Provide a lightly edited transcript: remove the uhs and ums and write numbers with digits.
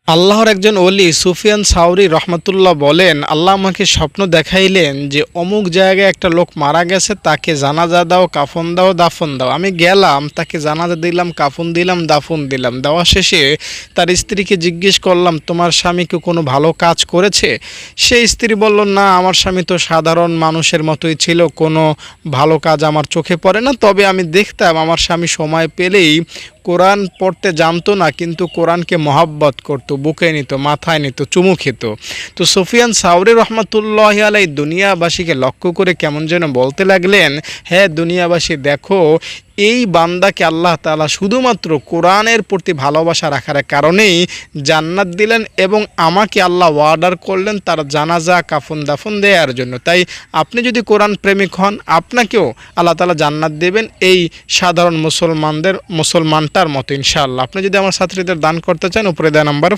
আল্লাহর একজন ওলি সুফিয়ান সাউরি রহমতুল্লাহ বলেন, আল্লাহ আমাকে স্বপ্ন দেখাইলেন যে অমুক জায়গায় একটা লোক মারা গেছে, তাকে জানাজা দাও, কাফন দাও, দাফন দাও। আমি গেলাম, তাকে জানাজা দিলাম, কাফন দিলাম, দাফন দিলাম। দেওয়া শেষে তার স্ত্রীকে জিজ্ঞেস করলাম, তোমার স্বামী কি কোনো ভালো কাজ করেছে? সেই স্ত্রী বলল, না, আমার স্বামী তো সাধারণ মানুষের মতোই ছিল, কোনো ভালো কাজ আমার চোখে পড়ে না। তবে আমি দেখতাম আমার স্বামী সময় পেলেই কোরআন পড়তে জানতো না, কিন্তু কোরআনকে মহাব্বত করত, বুকে নিত, মাথায় নিত, চুমু খেত। তো সুফিয়ান সাউরি রহমতুল্লাহ আলাই দুনিয়াবাসীকে লক্ষ্য করে কেমন যেন বলতে লাগলেন, হ্যাঁ দুনিয়াবাসী দেখো, এই বান্দাকে আল্লাহ তাআলা শুধুমাত্র কোরআনের প্রতি ভালোবাসা রাখার কারণেই জান্নাত দিলেন, এবং আমাকে আল্লাহ ওয়ার্ডার করলেন তার জানাজা, কাফন দাফন দেওয়ার জন্য। তাই আপনি যদি কোরআন প্রেমিক হন, আপনাকেও আল্লাহ তাআলা জান্নাত দেবেন এই সাধারণ মুসলমানটার মতো ইনশাআল্লাহ। আপনি যদি আমার ছাত্রীদের দান করতে চান, উপরে দেওয়া নাম্বারে